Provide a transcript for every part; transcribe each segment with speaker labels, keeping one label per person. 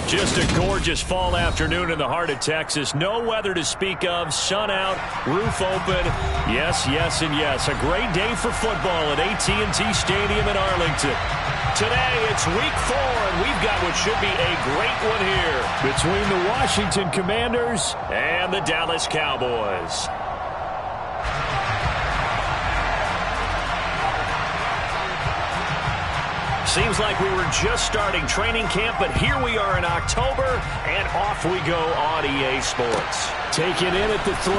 Speaker 1: Just a gorgeous fall afternoon in the heart of Texas. No weather to speak of. Sun out, roof open. Yes, yes, and yes. A great day for football at AT&T Stadium in Arlington. Today, it's week 4, and we've got what should be a great one here between the Washington Commanders and the Dallas Cowboys. Seems like we were just starting training camp, but here we are in October, and off we go on EA Sports.
Speaker 2: Take it in at the 3.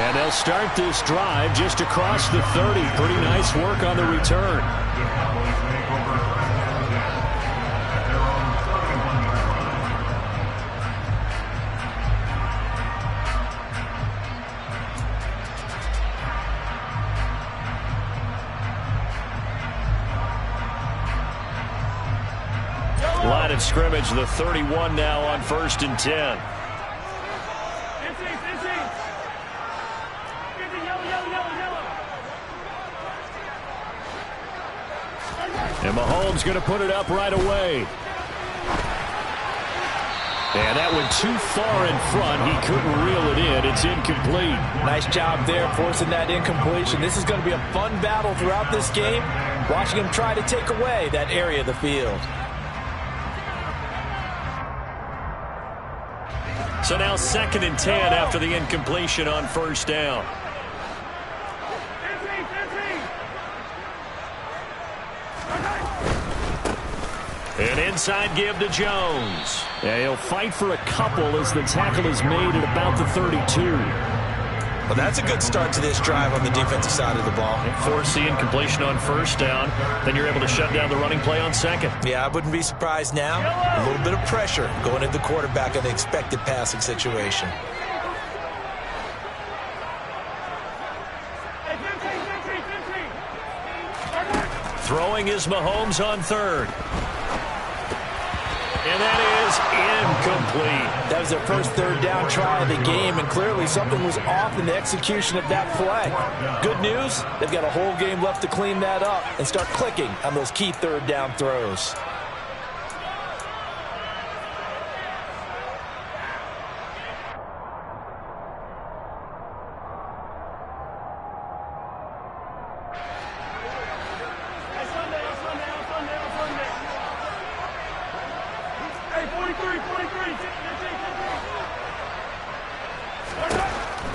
Speaker 2: And they'll start this drive just across the 30. Pretty nice work on the return.
Speaker 1: Line of scrimmage, the 31 now on 1st and 10.
Speaker 2: And Mahomes going to put it up right away. And that went too far in front. He couldn't reel it in. It's incomplete.
Speaker 3: Nice job there forcing that incompletion. This is going to be a fun battle throughout this game. Watching him try to take away that area of the field.
Speaker 1: So now 2nd and 10 after the incompletion on 1st down. An inside give to Jones.
Speaker 2: Yeah, he'll fight for a couple as the tackle is made at about the 32.
Speaker 3: Well, that's a good start to this drive on the defensive side of the ball.
Speaker 1: Force the incompletion on 1st down. Then you're able to shut down the running play on 2nd.
Speaker 3: Yeah, I wouldn't be surprised now. A little bit of pressure going into the quarterback in the expected passing situation.
Speaker 1: Throwing is Mahomes on 3rd. And that is incomplete.
Speaker 3: That was their first 3rd down try of the game, and clearly something was off in the execution of that play. Good news, they've got a whole game left to clean that up and start clicking on those key 3rd down throws.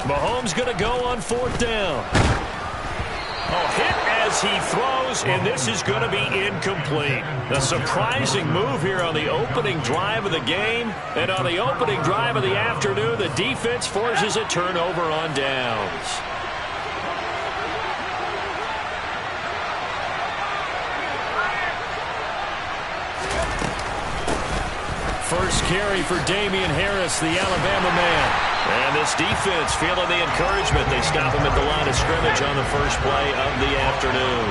Speaker 1: Mahomes going to go on 4th down. Oh, hit as he throws, and this is going to be incomplete. A surprising move here on the opening drive of the game, and on the opening drive of the afternoon, the defense forces a turnover on downs. First carry for Damian Harris, the Alabama man. And this defense feeling the encouragement. They stop him at the line of scrimmage on the first play of the afternoon.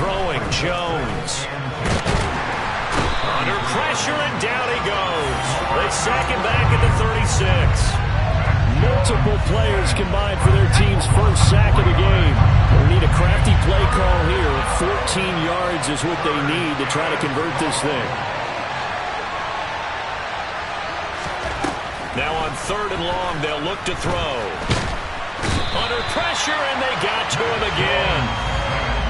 Speaker 1: Throwing Jones. Under pressure, and down he goes. They sack him back at the 36.
Speaker 2: Multiple players combined for their team's first sack of the game. They need a crafty play call here. 14 yards is what they need to try to convert this thing.
Speaker 1: Now on 3rd and long, they'll look to throw. Under pressure, and they got to him again.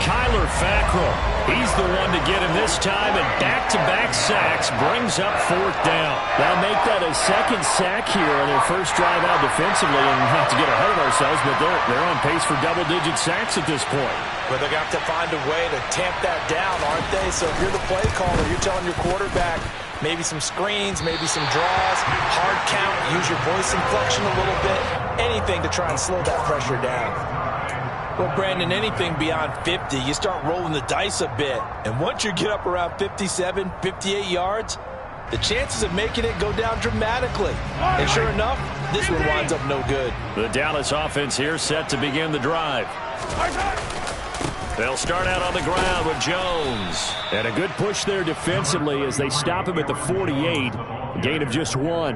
Speaker 1: Kyler Fackrell, he's the one to get him this time, and back-to-back sacks brings up 4th down.
Speaker 2: They'll make that a 2nd sack here on their first drive out defensively, and not to get ahead of ourselves, but they're on pace for double-digit sacks at this point.
Speaker 3: But they're going to have to find a way to tamp that down, aren't they? So if you're the play caller, you're telling your quarterback, maybe some screens, maybe some draws, hard count, use your voice inflection a little bit, anything to try and slow that pressure down. Well, Brandon, anything beyond 50, you start rolling the dice a bit. And once you get up around 57, 58 yards, the chances of making it go down dramatically. And sure enough, this one winds up no good.
Speaker 1: The Dallas offense here set to begin the drive. They'll start out on the ground with Jones.
Speaker 2: And a good push there defensively as they stop him at the 48. A gain of just 1.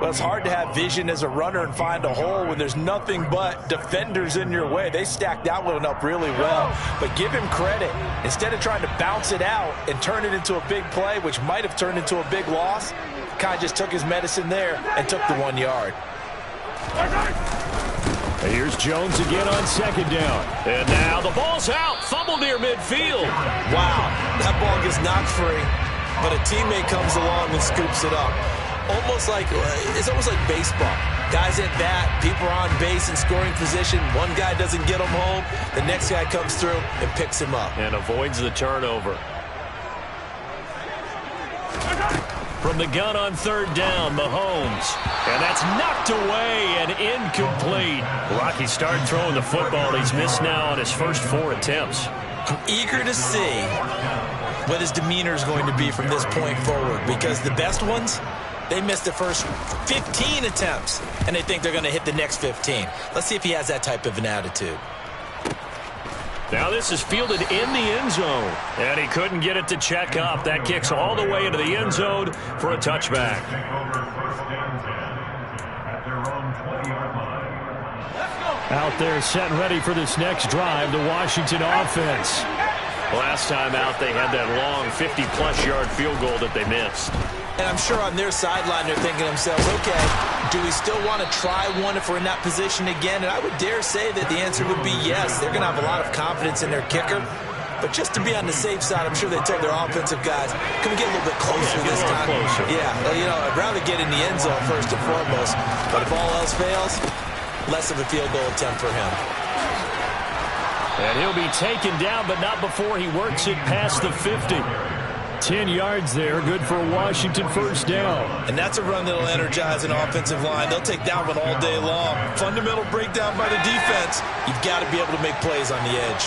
Speaker 3: But it's hard to have vision as a runner and find a hole when there's nothing but defenders in your way. They stacked that one up really well. But give him credit. Instead of trying to bounce it out and turn it into a big play, which might have turned into a big loss, Kai just took his medicine there and took the 1 yard.
Speaker 2: Here's Jones again on second down.
Speaker 1: And now the ball's out. Fumble near midfield.
Speaker 3: Wow, that ball gets knocked free, but a teammate comes along and scoops it up. It's almost like baseball. Guys at bat, people are on base in scoring position. One guy doesn't get him home. The next guy comes through and picks him up.
Speaker 1: And avoids the turnover. From the gun on third down, Mahomes. And that's knocked away and incomplete. Rocky started throwing the football. He's missed now on his first 4 attempts.
Speaker 3: I'm eager to see what his demeanor is going to be from this point forward, because the best ones, they missed the first 15 attempts, and they think they're going to hit the next 15. Let's see if he has that type of an attitude.
Speaker 1: Now this is fielded in the end zone, and he couldn't get it to check up. That kicks all the way into the end zone for a touchback.
Speaker 2: Out there set ready for this next drive, the Washington offense.
Speaker 1: Last time out, they had that long 50-plus yard field goal that they missed.
Speaker 3: And I'm sure on their sideline they're thinking to themselves, okay, do we still want to try one if we're in that position again? And I would dare say that the answer would be yes. They're going to have a lot of confidence in their kicker. But just to be on the safe side, I'm sure they told their offensive guys, can we get a little bit closer this time?
Speaker 1: Closer.
Speaker 3: Yeah, I'd rather get in the end zone first and foremost. But if all else fails, less of a field goal attempt for him.
Speaker 2: And he'll be taken down, but not before he works it past the 50. 10 yards there, good for a Washington first down.
Speaker 3: And that's a run that'll energize an offensive line. They'll take that one all day long. Fundamental breakdown by the defense. You've got to be able to make plays on the edge.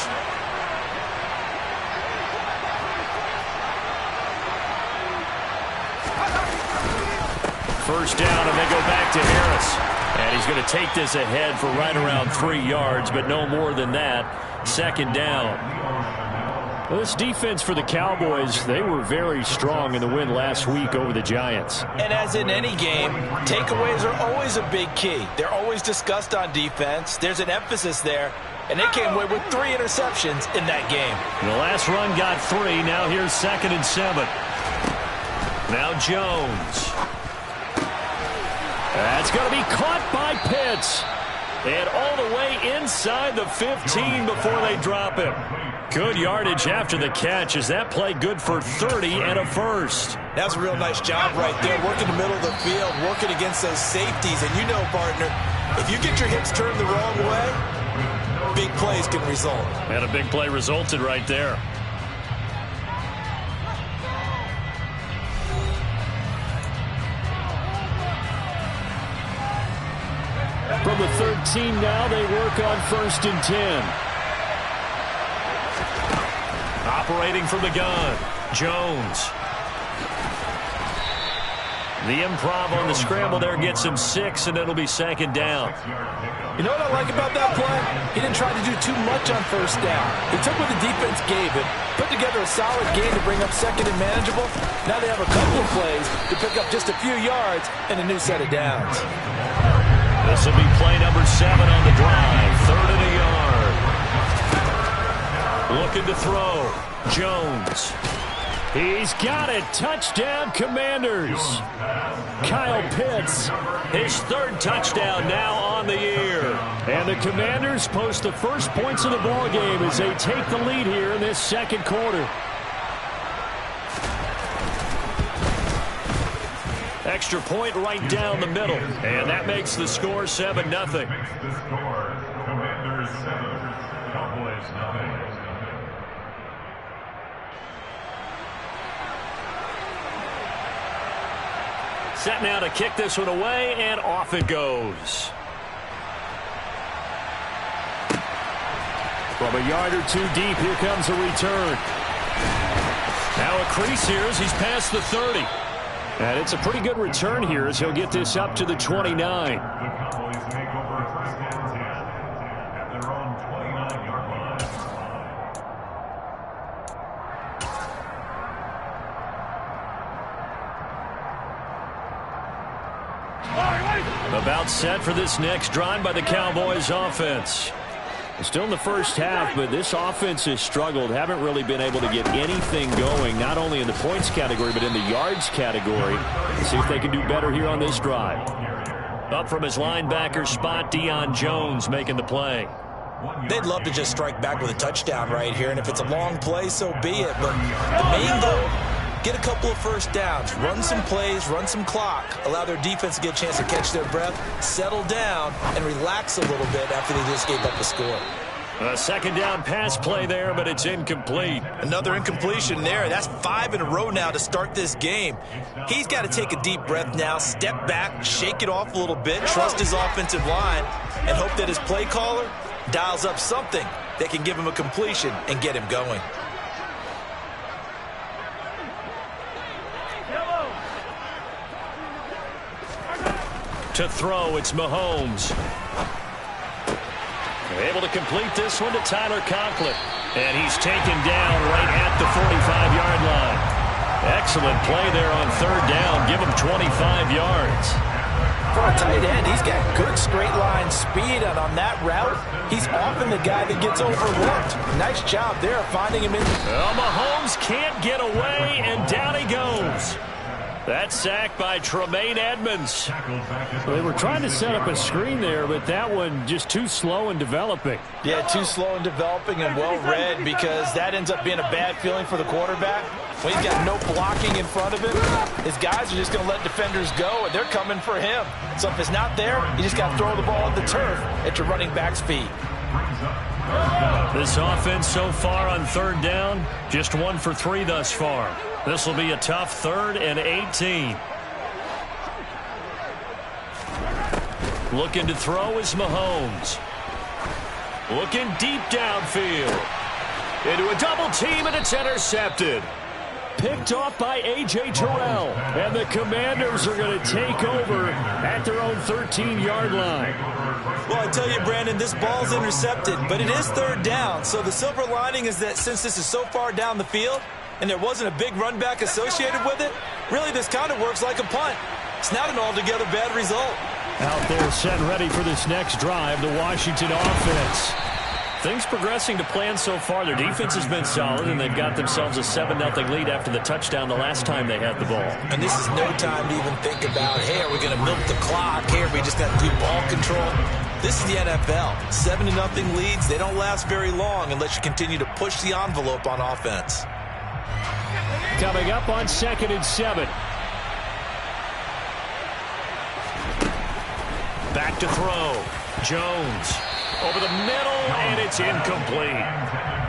Speaker 1: First down, and they go back to Harris. And he's going to take this ahead for right around 3 yards, but no more than that. Second down.
Speaker 2: Well, this defense for the Cowboys, they were very strong in the win last week over the Giants.
Speaker 3: And as in any game, takeaways are always a big key. They're always discussed on defense. There's an emphasis there. And they came away with 3 interceptions in that game.
Speaker 1: The last run got 3. Now here's 2nd and 7. Now Jones.
Speaker 2: That's going to be caught by Pitts.
Speaker 1: And all the way inside the 15 before they drop him. Good yardage after the catch. Is that play good for 30 and a first?
Speaker 3: That's a real nice job right there. Working the middle of the field, working against those safeties. And you know, partner, if you get your hips turned the wrong way, big plays can result.
Speaker 1: And a big play resulted right there.
Speaker 2: From the 13 now, they work on 1st and 10.
Speaker 1: Operating from the gun, Jones. The improv on the scramble there gets him 6, and it'll be 2nd down.
Speaker 3: You know what I like about that play? He didn't try to do too much on 1st down. He took what the defense gave him, put together a solid game to bring up 2nd and manageable. Now they have a couple of plays to pick up just a few yards and a new set of downs.
Speaker 1: This will be play number 7 on the drive. 3rd and a yard. Looking to throw. Jones.
Speaker 2: He's got it. Touchdown, Commanders. Kyle Pitts.
Speaker 1: His 3rd touchdown now on the year.
Speaker 2: And the Commanders post the first points of the ball game as they take the lead here in this 2nd quarter.
Speaker 1: Extra point right down the middle. And that makes the score 7-0.
Speaker 4: Commanders 7, Cowboys 9.
Speaker 1: Set now to kick this one away, and off it goes.
Speaker 2: From a yard or 2 deep, here comes a return.
Speaker 1: Now a crease here as he's past the 30.
Speaker 2: And it's a pretty good return here as he'll get this up to the 29.
Speaker 4: The Cowboys make over 1st and 10 at their own 29-yard line.
Speaker 1: About set for this next drive by the Cowboys offense. Still in the first half, but this offense has struggled. Haven't really been able to get anything going, not only in the points category, but in the yards category. See if they can do better here on this drive. Up from his linebacker spot, Deion Jones making the play.
Speaker 3: They'd love to just strike back with a touchdown right here, and if it's a long play, so be it. But the main goal, get a couple of first downs, run some plays, run some clock, allow their defense to get a chance to catch their breath, settle down, and relax a little bit after they just gave up a score.
Speaker 1: A second down pass play there, but it's incomplete.
Speaker 3: Another incompletion there. That's 5 in a row now to start this game. He's got to take a deep breath now, step back, shake it off a little bit, trust his offensive line, and hope that his play caller dials up something that can give him a completion and get him going.
Speaker 1: To throw, it's Mahomes. Able to complete this one to Tyler Conklin. And he's taken down right at the 45-yard line. Excellent play there on third down. Give him 25 yards.
Speaker 3: For a tight end, he's got good straight line speed, and on that route, he's often the guy that gets overlooked. Nice job there finding him in.
Speaker 1: Well, Mahomes can't get away, and down he goes. That sack by Tremaine Edmonds.
Speaker 2: Well, they were trying to set up a screen there, but that one just too slow in developing.
Speaker 3: Yeah, too slow in developing and well read, because that ends up being a bad feeling for the quarterback. When he's got no blocking in front of him, his guys are just going to let defenders go, and they're coming for him. So if it's not there, you just got to throw the ball at the turf at your running back's feet.
Speaker 1: This offense so far on third down, just 1 for 3 thus far. This will be a tough 3rd and 18. Looking to throw is Mahomes. Looking deep downfield. Into a double team, and it's intercepted. Picked off by A.J. Terrell. And the Commanders are going to take over at their own 13-yard line.
Speaker 3: Well, I tell you, Brandon, this ball's intercepted, but it is third down. So the silver lining is that since this is so far down the field and there wasn't a big run back associated with it, really this kind of works like a punt. It's not an altogether bad result.
Speaker 2: Out there set ready for this next drive, the Washington offense.
Speaker 1: Things progressing to plan so far. Their defense has been solid, and they've got themselves a 7-0 lead after the touchdown the last time they had the ball.
Speaker 3: And this is no time to even think about, hey, are we going to milk the clock? Hey, are we just going to do ball control? This is the NFL. 7-0 leads, they don't last very long unless you continue to push the envelope on offense.
Speaker 2: Coming up on 2nd and 7.
Speaker 1: Back to throw. Jones. Over the middle, and it's incomplete.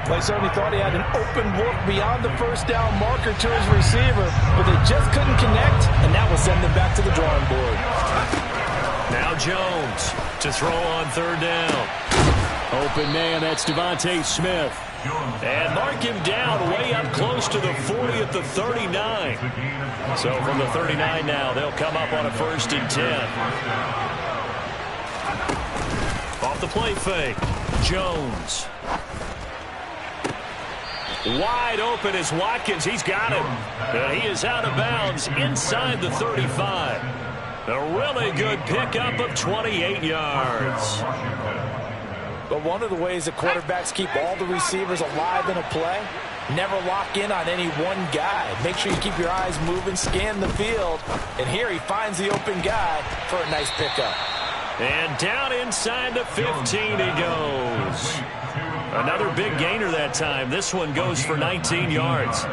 Speaker 3: Well, he certainly thought he had an open look beyond the first down marker to his receiver, but they just couldn't connect, and that will send them back to the drawing board.
Speaker 1: Now Jones to throw on third down.
Speaker 2: Open man, that's Devontae Smith.
Speaker 1: And mark him down way up close to the 40 at the 39. So from the 39 now, they'll come up on a 1st and 10. Off the play fake, Jones. Wide open is Watkins. He's got him. And he is out of bounds inside the 35. A really good pickup of 28 yards.
Speaker 3: But one of the ways that quarterbacks keep all the receivers alive in a play, never lock in on any one guy. Make sure you keep your eyes moving, scan the field. And here he finds the open guy for a nice pickup.
Speaker 1: And down inside the 15 he goes. Another big gainer that time. This one goes for 19 yards.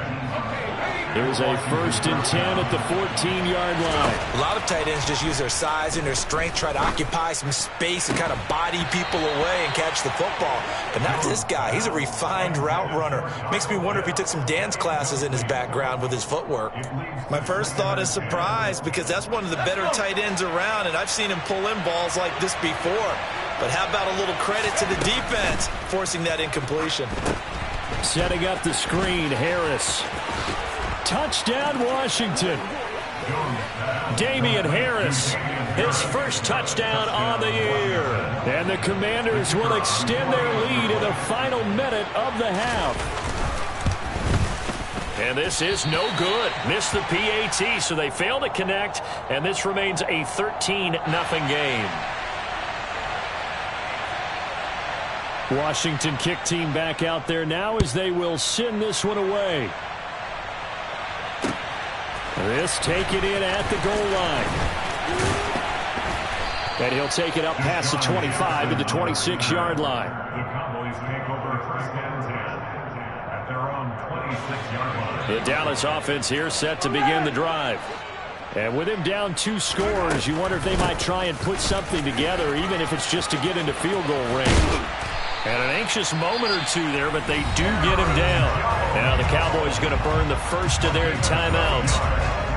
Speaker 2: There's a 1st and 10 at the 14-yard line.
Speaker 3: A lot of tight ends just use their size and their strength, try to occupy some space and kind of body people away and catch the football. But not this guy. He's a refined route runner. Makes me wonder if he took some dance classes in his background with his footwork. My first thought is surprise, because that's one of the better tight ends around, and I've seen him pull in balls like this before. But how about a little credit to the defense forcing that incompletion?
Speaker 2: Setting up the screen, Harris. Touchdown, Washington.
Speaker 1: Damian Harris, his first touchdown on the year.
Speaker 2: And the Commanders will extend their lead in the final minute of the half.
Speaker 1: And this is no good. Missed the PAT, so they fail to connect, and this remains a 13-0 game.
Speaker 2: Washington kick team back out there now as they will send this one away. This taken in at the goal line. And he'll take it up past the 25 to the 26-yard line.
Speaker 4: The Cowboys take over first and 10 at their own 26-yard line.
Speaker 1: The Dallas offense here set to begin the drive.
Speaker 2: And with him down 2 scores, you wonder if they might try and put something together, even if it's just to get into field goal range.
Speaker 1: And an anxious moment or two there, but they do get him down. Now the Cowboys going to burn the first of their timeouts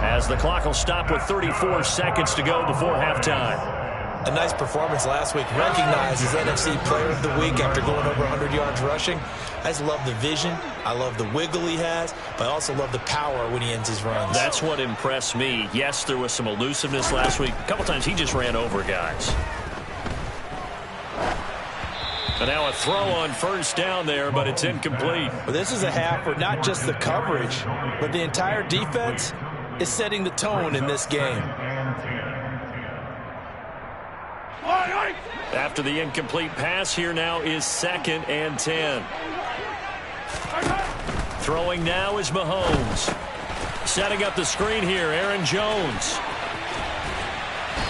Speaker 1: as the clock will stop with 34 seconds to go before halftime.
Speaker 3: A nice performance last week. Recognized as NFC Player of the Week after going over 100 yards rushing. I just love the vision. I love the wiggle he has, but I also love the power when he ends his runs.
Speaker 1: That's what impressed me. Yes, there was some elusiveness last week. A couple times he just ran over guys. And now a throw on first down there, but it's incomplete.
Speaker 3: Well, this is a half where not just the coverage, but the entire defense is setting the tone in this game.
Speaker 1: After the incomplete pass, here now is 2nd and 10. Throwing now is Mahomes. Setting up the screen here, Aaron Jones.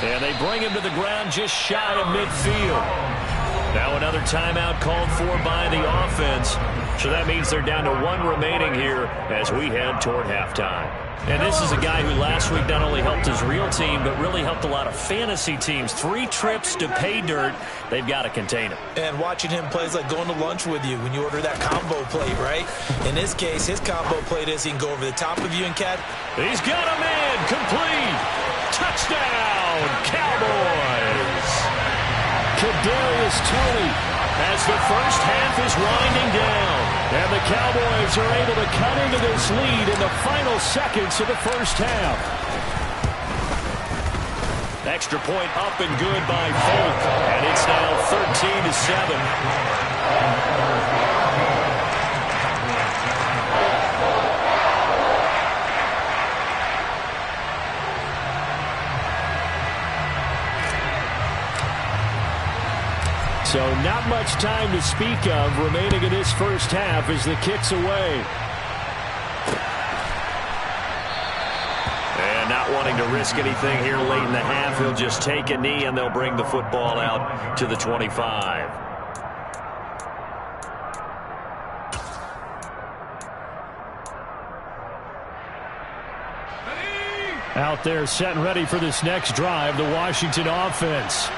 Speaker 1: And they bring him to the ground just shy of midfield. Now another timeout called for by the offense. So that means they're down to 1 remaining here as we head toward halftime. And this is a guy who last week not only helped his real team, but really helped a lot of fantasy teams. 3 trips to pay dirt. They've got to contain him.
Speaker 3: And watching him play is like going to lunch with you when you order that combo plate, right? In this case, his combo plate is he can go over the top of you and catch.
Speaker 1: He's got a man. Complete. Touchdown, Cowboys.
Speaker 2: Kadarius Toney as the first half is winding down. And the Cowboys are able to cut into this lead in the final seconds of the first half.
Speaker 1: Extra point up and good by Folk. And it's now 13-7.
Speaker 2: So not much time to speak of remaining in this first half as the kick's away.
Speaker 1: And not wanting to risk anything here late in the half, he'll just take a knee and they'll bring the football out to the 25.
Speaker 2: Out there set and ready for this next drive, the Washington offense.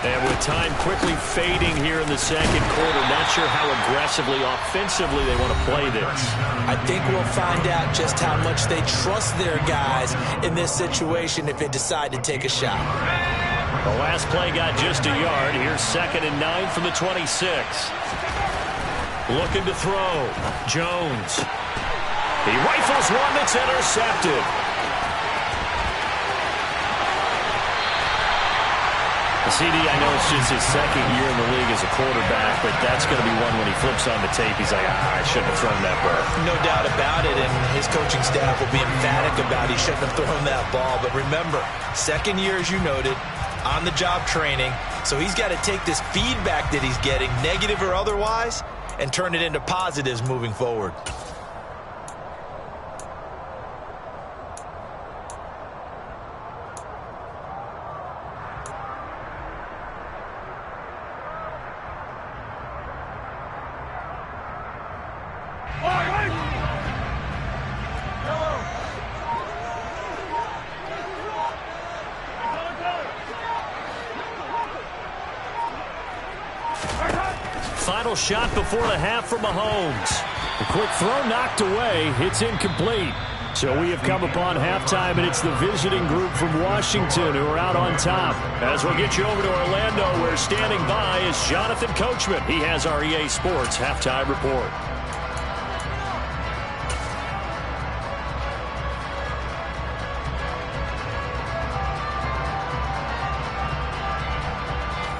Speaker 1: And with time quickly fading here in the second quarter, not sure how aggressively, offensively they want to play this.
Speaker 3: I think we'll find out just how much they trust their guys in this situation if they decide to take a shot.
Speaker 1: The last play got just a yard. Here's 2nd and 9 from the 26. Looking to throw. Jones. He rifles one that's intercepted. CD, I know it's just his 2nd year in the league as a quarterback, but that's going to be one when he flips on the tape. He's like, I shouldn't have thrown that ball.
Speaker 3: No doubt about it, and his coaching staff will be emphatic about he shouldn't have thrown that ball. But remember, 2nd year, as you noted, on-the-job training, so he's got to take this feedback that he's getting, negative or otherwise, and turn it into positives moving forward.
Speaker 1: Final shot before the half for Mahomes.
Speaker 2: A quick throw knocked away. It's incomplete. So we have come upon halftime, and it's the visiting group from Washington who are out on top.
Speaker 1: As we'll get you over to Orlando, where standing by is Jonathan Coachman. He has our EA Sports halftime report.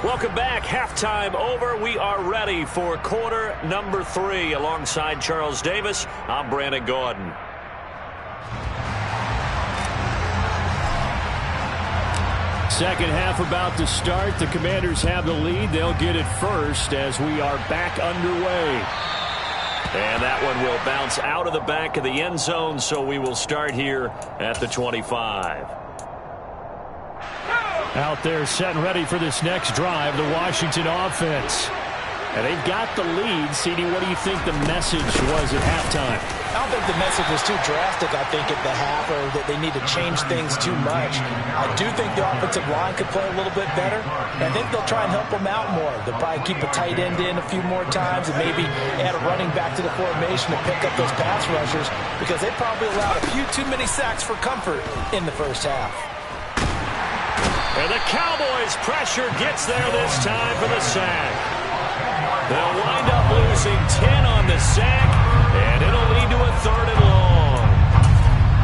Speaker 1: Welcome back. Halftime over. We are ready for quarter number 3. Alongside Charles Davis, I'm Brandon Gaudin.
Speaker 2: second half about to start. The Commanders have the lead. They'll get it first as we are back underway.
Speaker 1: And that one will bounce out of the back of the end zone, so we will start here at the 25.
Speaker 2: Out there set and ready for this next drive, the Washington offense. And they've got the lead. CD, what do you think the message was at halftime?
Speaker 3: I don't think the message was too drastic, I think, at the half, or that they need to change things too much. I do think the offensive line could play a little bit better. I think they'll try and help them out more. They'll probably keep a tight end in a few more times and maybe add a running back to the formation to pick up those pass rushers, because they probably allowed a few too many sacks for comfort in the first half.
Speaker 1: And the Cowboys' pressure gets there this time for the sack. They'll wind up losing 10 on the sack, and it'll lead to a 3rd and long.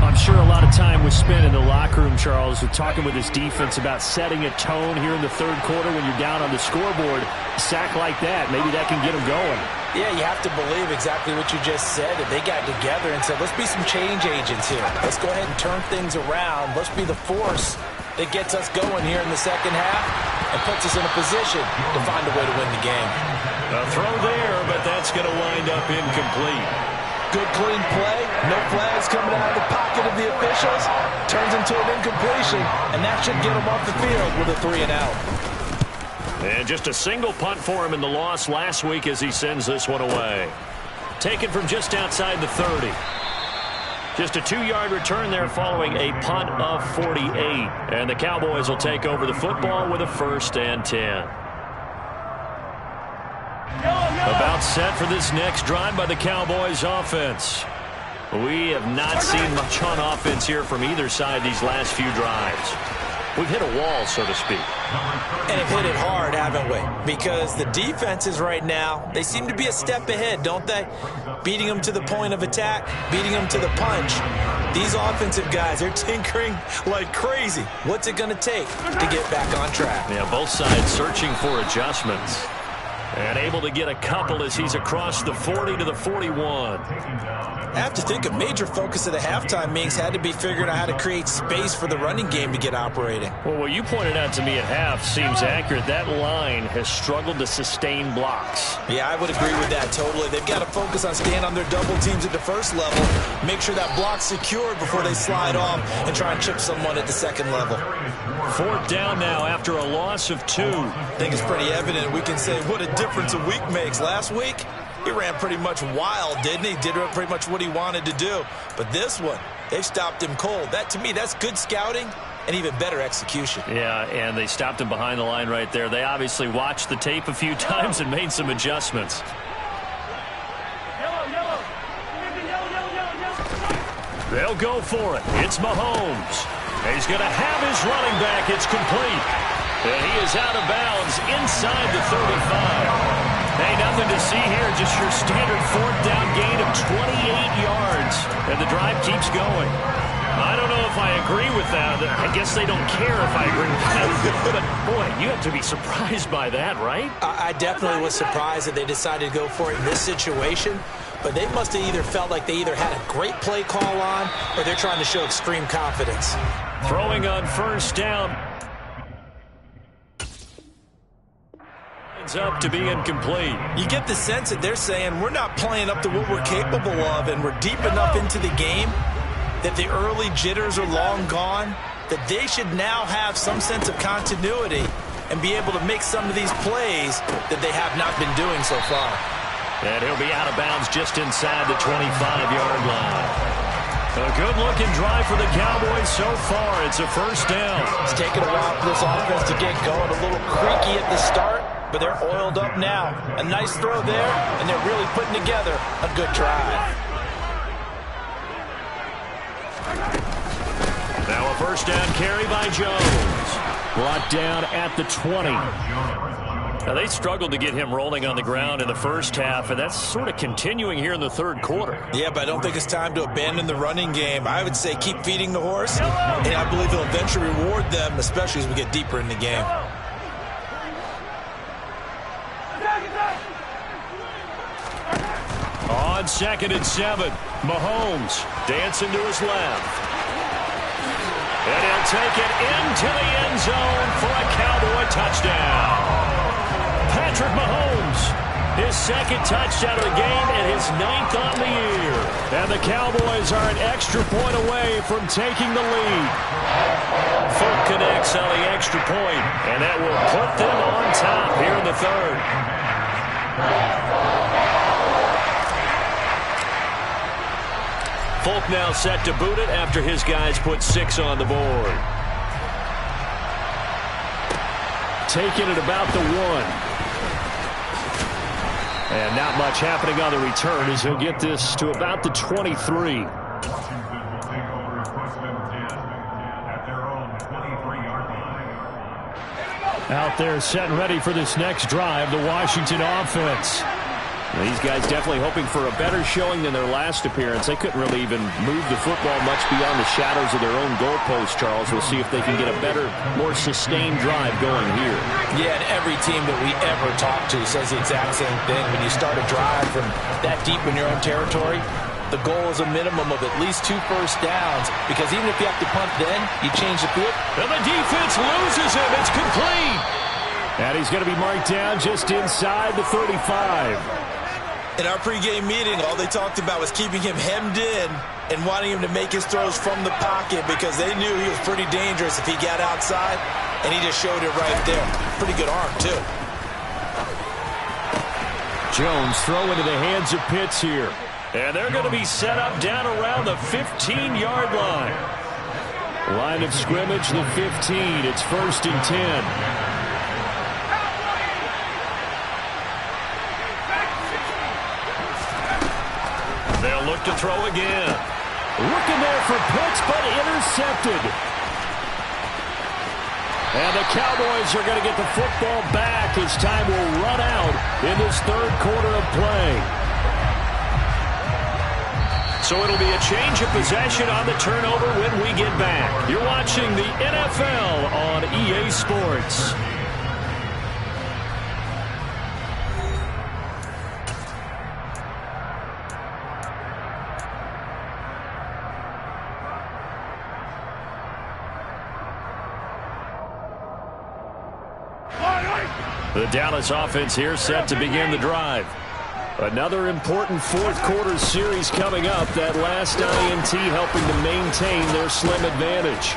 Speaker 2: I'm sure a lot of time was spent in the locker room, Charles, with talking with his defense about setting a tone here in the 3rd quarter when you're down on the scoreboard. A sack like that, maybe that can get them going.
Speaker 3: Yeah, you have to believe exactly what you just said, that they got together and said, let's be some change agents here. Let's go ahead and turn things around. Let's be the force that gets us going here in the second half and puts us in a position to find a way to win the game.
Speaker 1: A throw there, but that's going to wind up incomplete.
Speaker 3: Good, clean play. No flags coming out of the pocket of the officials. Turns into an incompletion, and that should get them off the field with a 3 and out.
Speaker 1: And just a single punt for him in the loss last week as he sends this one away. Taken from just outside the 30. Just a 2-yard return there following a punt of 48. And the Cowboys will take over the football with a 1st and 10. About set for this next drive by the Cowboys offense. We have not seen much on offense here from either side these last few drives. We've hit a wall, so to speak.
Speaker 3: And have hit it hard, haven't we? Because the defenses right now, they seem to be a step ahead, don't they? Beating them to the point of attack, beating them to the punch. These offensive guys, they're tinkering like crazy. What's it going to take to get back on track?
Speaker 1: Yeah, both sides searching for adjustments. And able to get a couple as he's across the 40 to the 41.
Speaker 3: I have to think a major focus of the halftime meetings had to be figuring out how to create space for the running game to get operating.
Speaker 1: Well, what you pointed out to me at half seems accurate. That line has struggled to sustain blocks.
Speaker 3: Yeah, I would agree with that totally. They've got to focus on staying on their double teams at the first level, make sure that block's secured before they slide off and try and chip someone at the second level.
Speaker 1: 4th down now after a loss of 2.
Speaker 3: I think it's pretty evident. We can say what a difference a week makes. Last week, he ran pretty much wild, didn't he? Did pretty much what he wanted to do. But this one, they've stopped him cold. That, to me, that's good scouting and even better execution.
Speaker 1: Yeah, and they stopped him behind the line right there. They obviously watched the tape a few times and made some adjustments. They'll go for it. It's Mahomes. He's going to have his running back. It's complete. And he is out of bounds inside the 35. Hey, nothing to see here. Just your standard 4th down gain of 28 yards. And the drive keeps going. I don't know if I agree with that. I guess they don't care if I agree with that. But, boy, you have to be surprised by that, right?
Speaker 3: I definitely was surprised that they decided to go for it in this situation. But they must have either felt like they either had a great play call on or they're trying to show extreme confidence.
Speaker 1: Throwing on 1st down. It's up to be incomplete.
Speaker 3: You get the sense that they're saying we're not playing up to what we're capable of, and we're deep enough into the game that the early jitters are long gone, that they should now have some sense of continuity and be able to make some of these plays that they have not been doing so far.
Speaker 1: And he'll be out of bounds just inside the 25-yard line. A good-looking drive for the Cowboys so far. It's a 1st down.
Speaker 3: It's taken a while for this offense to get going. A little creaky at the start, but they're oiled up now. A nice throw there, and they're really putting together a good drive.
Speaker 1: Now a 1st down carry by Jones.
Speaker 2: Brought down at the 20.
Speaker 1: Now they struggled to get him rolling on the ground in the first half, and that's sort of continuing here in the 3rd quarter.
Speaker 3: Yeah, but I don't think it's time to abandon the running game. I would say keep feeding the horse, and I believe it'll eventually reward them, especially as we get deeper in the game.
Speaker 1: On 2nd and 7, Mahomes dancing to his left. And he'll take it into the end zone for a Cowboy touchdown. Patrick Mahomes, his second touchdown of the game and his 9th on the year. And the Cowboys are an extra point away from taking the lead. Folk connects on the extra point, and that will put them on top here in the third. Folk now set to boot it after his guys put 6 on the board. Taking it about the 1. And not much happening on the return as he'll get this to about the 23.
Speaker 4: Washington will take over first and 10 at their own 23-yard line.
Speaker 2: Out there set and ready for this next drive, the Washington offense.
Speaker 1: These guys definitely hoping for a better showing than their last appearance. They couldn't really even move the football much beyond the shadows of their own goalpost, Charles. We'll see if they can get a better, more sustained drive going here.
Speaker 3: Yeah, and every team that we ever talk to says the exact same thing. When you start a drive from that deep in your own territory, the goal is a minimum of at least 2 first downs, because even if you have to punt then, you change the field.
Speaker 1: And the defense loses him. It's complete.
Speaker 2: And he's going to be marked down just inside the 35.
Speaker 3: In our pregame meeting, all they talked about was keeping him hemmed in and wanting him to make his throws from the pocket because they knew he was pretty dangerous if he got outside, and he just showed it right there. Pretty good arm, too.
Speaker 2: Jones throw into the hands of Pitts here.
Speaker 1: And they're going to be set up down around the 15-yard line.
Speaker 2: Line of scrimmage, the 15. It's 1st and 10.
Speaker 1: They'll look to throw again.
Speaker 2: Looking there for Pitts, but intercepted. And the Cowboys are going to get the football back as time will run out in this 3rd quarter of play.
Speaker 1: So it'll be a change of possession on the turnover when we get back. You're watching the NFL on EA Sports. The Dallas offense here set to begin the drive. Another important 4th quarter series coming up. That last INT helping to maintain their slim advantage.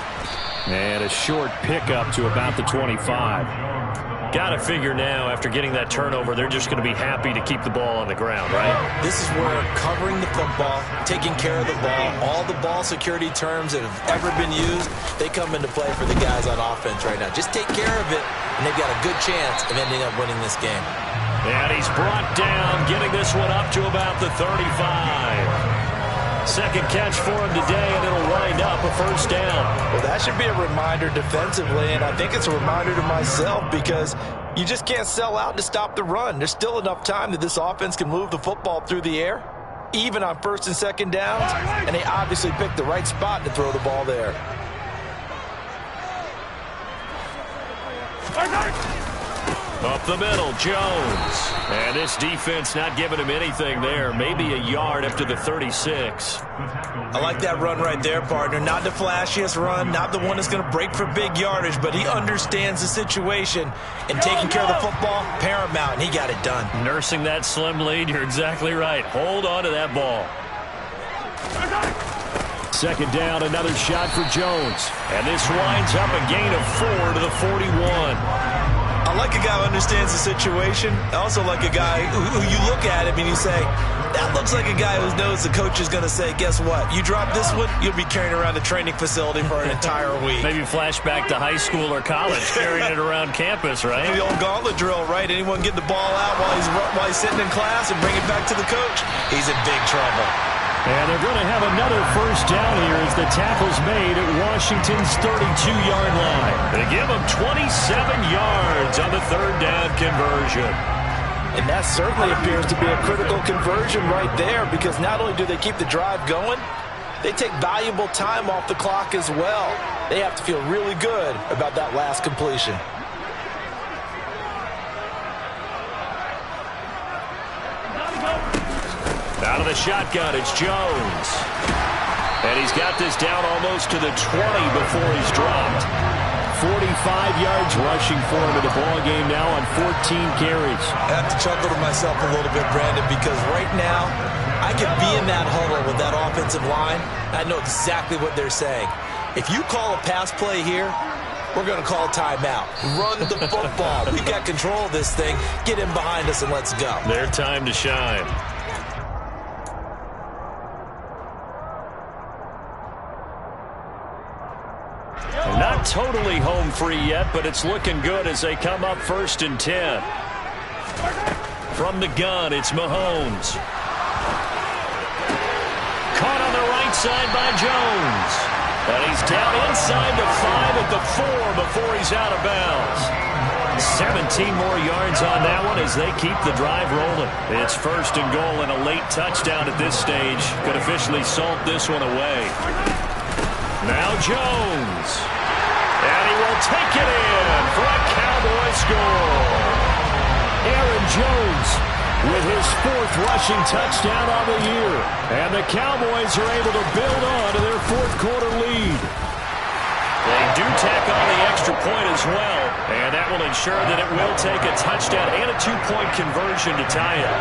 Speaker 1: And a short pickup to about the 25. Got to figure now, after getting that turnover, they're just going to be happy to keep the ball on the ground, right?
Speaker 3: This is where covering the football, taking care of the ball, all the ball security terms that have ever been used, they come into play for the guys on offense right now. Just take care of it, and they've got a good chance of ending up winning this game.
Speaker 1: And he's brought down, getting this one up to about the 35. Second catch for him today, and it'll wind up a 1st down.
Speaker 3: Well, that should be a reminder defensively, and I think it's a reminder to myself because you just can't sell out to stop the run. There's still enough time that this offense can move the football through the air, even on 1st and 2nd downs, and they obviously picked the right spot to throw the ball there.
Speaker 1: Up the middle, Jones. And this defense not giving him anything there. Maybe a yard up to the 36.
Speaker 3: I like that run right there, partner. Not the flashiest run, not the one that's going to break for big yardage, but he understands the situation, and taking care of the football, paramount, and he got it done.
Speaker 1: Nursing that slim lead, you're exactly right. Hold on to that ball.
Speaker 2: 2nd down, another shot for Jones.
Speaker 1: And this winds up a gain of 4 to the 41.
Speaker 3: I like a guy who understands the situation. I also like a guy who you look at him and you say, that looks like a guy who knows the coach is going to say, guess what? You drop this one, you'll be carrying around the training facility for an entire week.
Speaker 1: Maybe flashback to high school or college, carrying it around campus, right?
Speaker 3: The old gauntlet drill, right? Anyone get the ball out while he's sitting in class and bring it back to the coach? He's in big trouble.
Speaker 2: And they're going to have another 1st down here as the tackle's made at Washington's 32-yard line.
Speaker 1: They give him 27 yards on the 3rd down conversion.
Speaker 3: And that certainly appears to be a critical conversion right there, because not only do they keep the drive going, they take valuable time off the clock as well. They have to feel really good about that last completion.
Speaker 1: Out of the shotgun, it's Jones. And he's got this down almost to the 20 before he's dropped.
Speaker 2: 45 yards rushing for him in the ball game now on 14 carries.
Speaker 3: I have to chuckle to myself a little bit, Brandon, because right now I could be in that huddle with that offensive line. I know exactly what they're saying. If you call a pass play here, we're going to call timeout. Run the football. We've got control of this thing. Get him behind us and let's go.
Speaker 1: Their time to shine. Not totally home free yet, but it's looking good as they come up 1st and 10. From the gun, it's Mahomes. Caught on the right side by Jones. And he's down inside the 5 at the 4 before he's out of bounds. 17 more yards on that one as they keep the drive rolling. It's 1st and goal and a late touchdown at this stage could officially salt this one away. Now Jones. And he will take it in for a Cowboy score.
Speaker 2: Aaron Jones with his 4th rushing touchdown on the year. And the Cowboys are able to build on to their 4th quarter lead.
Speaker 1: They do tack on the extra point as well, and that will ensure that it will take a touchdown and a 2-point conversion to tie it.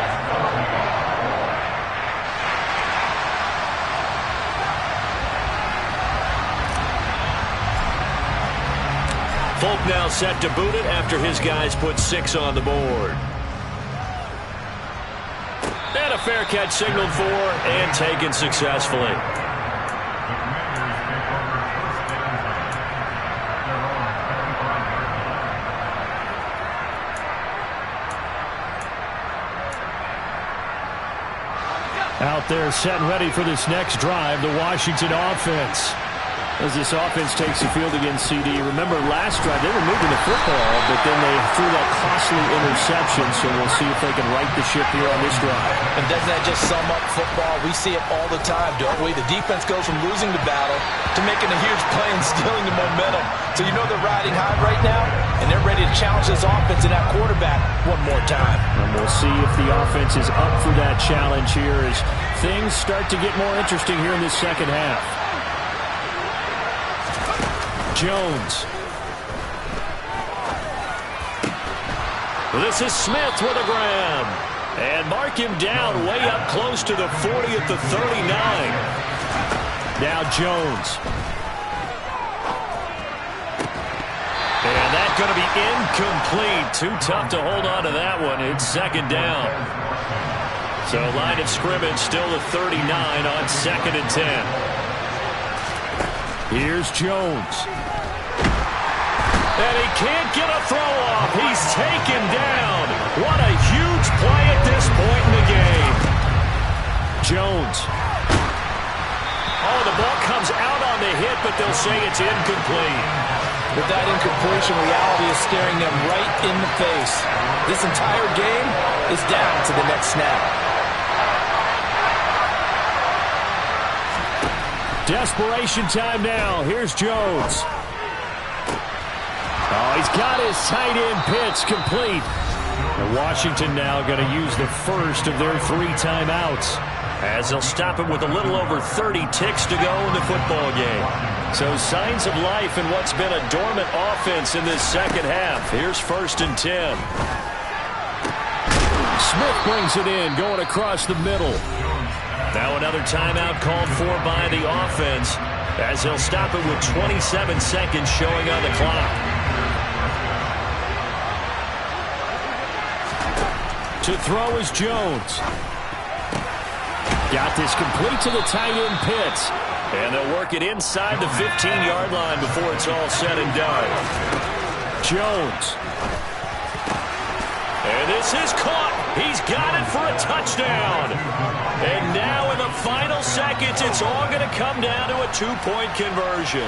Speaker 1: Folk now set to boot it after his guys put 6 on the board. And a fair catch signaled for and taken successfully.
Speaker 2: Out there set and ready for this next drive, the Washington offense. As this offense takes the field against CD. Remember last drive, they were moving the football, but then they threw that costly interception, so we'll see if they can right the ship here on this drive.
Speaker 3: And doesn't that just sum up football? We see it all the time, don't we? The defense goes from losing the battle to making a huge play and stealing the momentum. So you know they're riding high right now, and they're ready to challenge this offense and that quarterback one more time.
Speaker 2: And we'll see if the offense is up for that challenge here as things start to get more interesting here in this second half. Jones.
Speaker 1: This is Smith with a grab. And mark him down way up close to the 40 at the 39.
Speaker 2: Now Jones.
Speaker 1: And that's going to be incomplete. Too tough to hold on to that one. It's 2nd down. So line of scrimmage still the 39 on 2nd and 10.
Speaker 2: Here's Jones.
Speaker 1: And he can't get a throw off. He's taken down. What a huge play at this point in the game.
Speaker 2: Jones.
Speaker 1: Oh, the ball comes out on the hit, but they'll say it's incomplete.
Speaker 3: But that incompletion, reality is staring them right in the face. This entire game is down to the next snap.
Speaker 2: Desperation time now. Here's Jones. Oh, he's got his tight end pitch complete. And Washington now going to use the first of their 3 timeouts.
Speaker 1: As they'll stop it with a little over 30 ticks to go in the football game. So signs of life in what's been a dormant offense in this second half. Here's 1st and 10.
Speaker 2: Smith brings it in, going across the middle.
Speaker 1: Now another timeout called for by the offense as they'll stop it with 27 seconds showing on the clock.
Speaker 2: To throw is Jones. Got this complete to the tight end Pitts.
Speaker 1: And they'll work it inside the 15-yard line before it's all said and done.
Speaker 2: Jones.
Speaker 1: And this is caught. He's got it for a touchdown. And now in the final seconds, it's all going to come down to a 2-point conversion.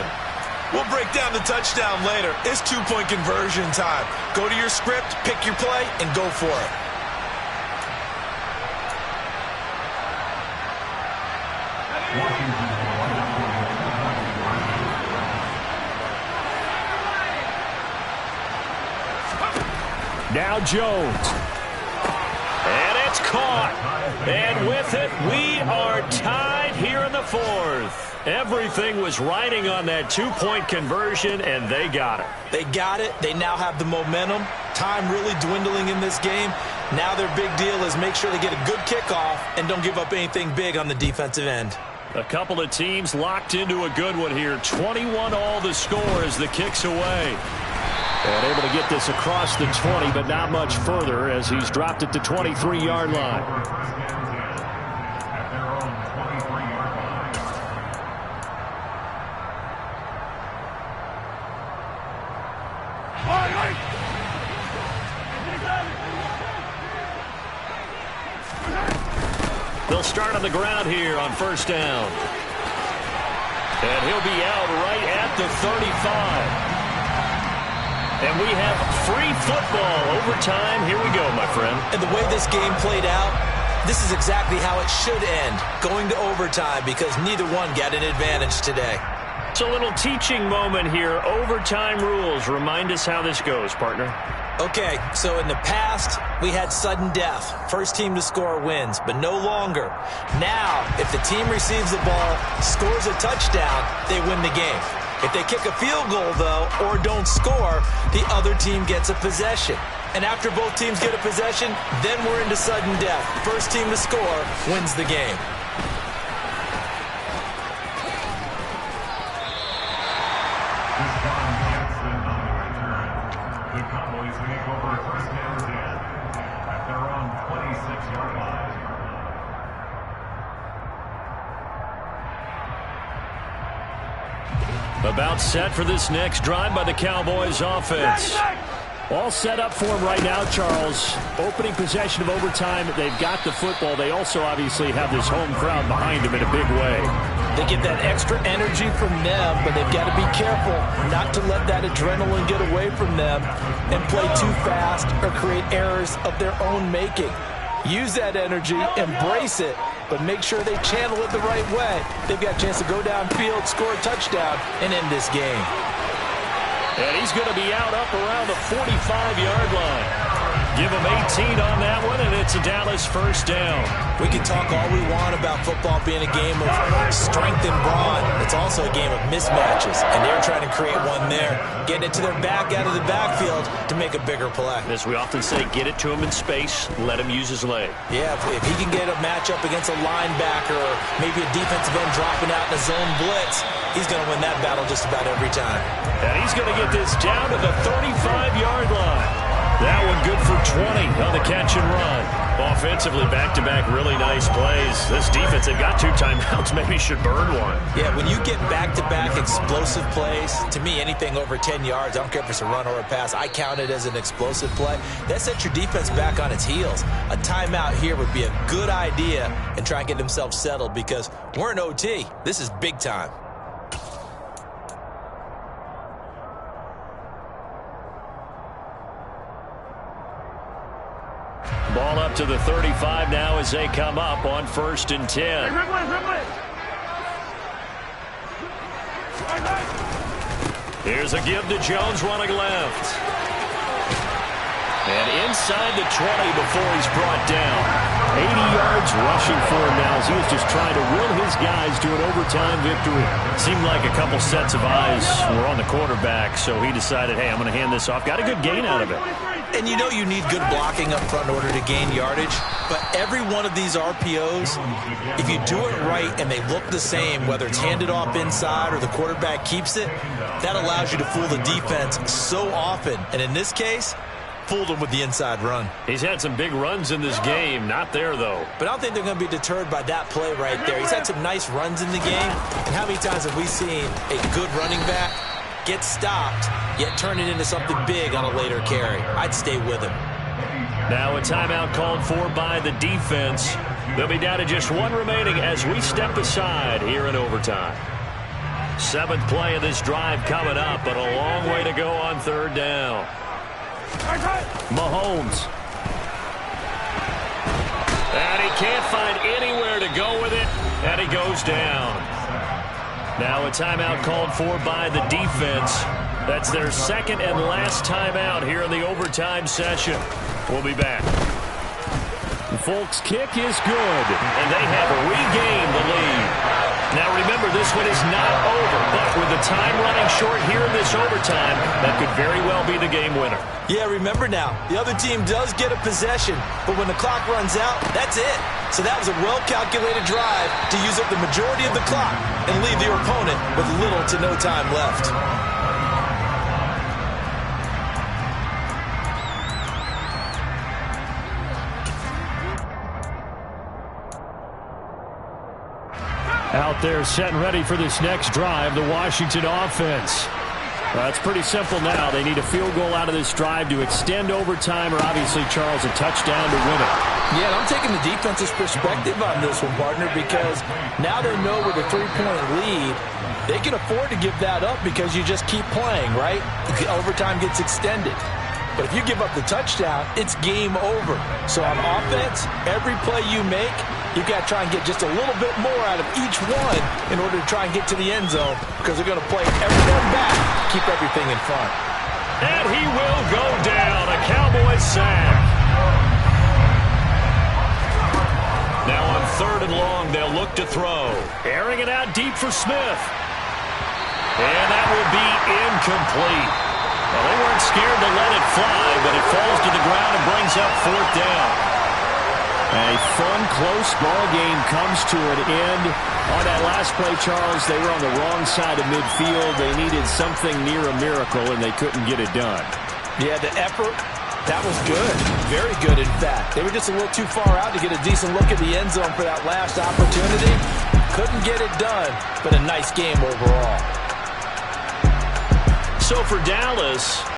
Speaker 3: We'll break down the touchdown later. It's 2-point conversion time. Go to your script, pick your play, and go for it.
Speaker 2: Now Jones.
Speaker 1: And It's caught. And with it, we are tied here in the fourth. Everything was riding on that two-point conversion, and they got it.
Speaker 3: They got it. They now have the momentum. Time really dwindling in this game. Now their big deal is make sure they get a good kickoff and don't give up anything big on the defensive end.
Speaker 1: A couple of teams locked into a good one here. 21 all the score as the kick's away. And able to get this across the 20, but not much further as he's dropped it to 23-yard line. They'll start on the ground here on first down. And he'll be out right at the 35. And we have free football overtime. Here we go, my friend.
Speaker 3: And the way this game played out, this is exactly how it should end, going to overtime, because neither one got an advantage today.
Speaker 1: It's a little teaching moment here. Overtime rules. Remind us how this goes, partner.
Speaker 3: Okay, so in the past, we had sudden death. First team to score wins, but no longer. Now, if the team receives the ball, scores a touchdown, they win the game. If they kick a field goal, though, or don't score, the other team gets a possession. And after both teams get a possession, then we're into sudden death. First team to score wins the game.
Speaker 4: The Cowboys take over first and 10 at their own 26-yard line.
Speaker 1: About set for this next drive by the Cowboys offense. All set up for him right now, Charles. Opening possession of overtime. They've got the football. They also obviously have this home crowd behind them in a big way.
Speaker 3: They get that extra energy from them, but they've got to be careful not to let that adrenaline get away from them and play too fast or create errors of their own making. Use that energy, embrace it, but make sure they channel it the right way. They've got a chance to go downfield, score a touchdown, and end this game.
Speaker 1: And he's going to be out up around the 45-yard line. Give him 18 on that one, and it's a Dallas first down.
Speaker 3: We can talk all we want about football being a game of strength and brawn. It's also a game of mismatches, and they're trying to create one there, getting it to their back out of the backfield to make a bigger play.
Speaker 1: As we often say, get it to him in space, let him use his leg.
Speaker 3: Yeah, if he can get a matchup against a linebacker or maybe a defensive end dropping out in a zone blitz, he's going to win that battle just about every time.
Speaker 1: And he's going to get this down to the 35-yard line. That one good for 20 on the catch and run. Offensively, back-to-back really nice plays. This defense, they've got 2 timeouts, maybe should burn one.
Speaker 3: Yeah, when you get back-to-back explosive plays, to me, anything over 10 yards, I don't care if it's a run or a pass, I count it as an explosive play. That sets your defense back on its heels. A timeout here would be a good idea and try and get themselves settled because we're in OT. This is big time.
Speaker 1: Ball up to the 35 now as they come up on first and 10. Here's a give to Jones running left. And inside the 20 before he's brought down. 80 yards rushing for him now as he was just trying to will his guys to an overtime victory. Seemed like a couple sets of eyes were on the quarterback, so he decided, hey, I'm going to hand this off. Got a good gain out of it.
Speaker 3: And you know you need good blocking up front in order to gain yardage, but every one of these RPOs, if you do it right and they look the same, whether it's handed off inside or the quarterback keeps it, that allows you to fool the defense so often. And in this case, fooled him with the inside run.
Speaker 1: He's had some big runs in this game. Not there, though.
Speaker 3: But I don't think they're going to be deterred by that play right there. He's had some nice runs in the game. And how many times have we seen a good running back get stopped, yet turn it into something big on a later carry? I'd stay with him.
Speaker 1: Now a timeout called for by the defense. They'll be down to just 1 remaining as we step aside here in overtime. 7th play of this drive coming up, but a long way to go on 3rd down. Mahomes. And he can't find anywhere to go with it, and he goes down. Now a timeout called for by the defense. That's their 2nd and last timeout here in the overtime session. We'll be back.
Speaker 2: The Folks' kick is good, and they have regained the lead. Now remember, this one is not over, but with the time running short here in this overtime, that could very well be the game winner.
Speaker 3: Yeah, remember now, the other team does get a possession, but when the clock runs out, that's it. So that was a well-calculated drive to use up the majority of the clock and leave your opponent with little to no time left.
Speaker 2: Out there set and ready for this next drive, the Washington offense. Well, it's pretty simple now. They need a field goal out of this drive to extend overtime or obviously, Charles, a touchdown to win it.
Speaker 3: Yeah, and I'm taking the defense's perspective on this one, partner, because now they know with a 3-point lead, they can afford to give that up because you just keep playing, right? The overtime gets extended. But if you give up the touchdown, it's game over. So on offense, every play you make, you've got to try and get just a little bit more out of each one in order to try and get to the end zone because they're going to play everything back, keep everything in front.
Speaker 1: And he will go down, a Cowboy sack. Now on 3rd and long, they'll look to throw. Airing it out deep for Smith. And that will be incomplete. Well, they weren't scared to let it fly, but it falls to the ground and brings up 4th down. A fun, close ball game comes to an end. On that last play, Charles, they were on the wrong side of midfield. They needed something near a miracle, and they couldn't get it done.
Speaker 3: Yeah, the effort, that was good. Very good, in fact. They were just a little too far out to get a decent look at the end zone for that last opportunity. Couldn't get it done, but a nice game overall.
Speaker 1: So for Dallas,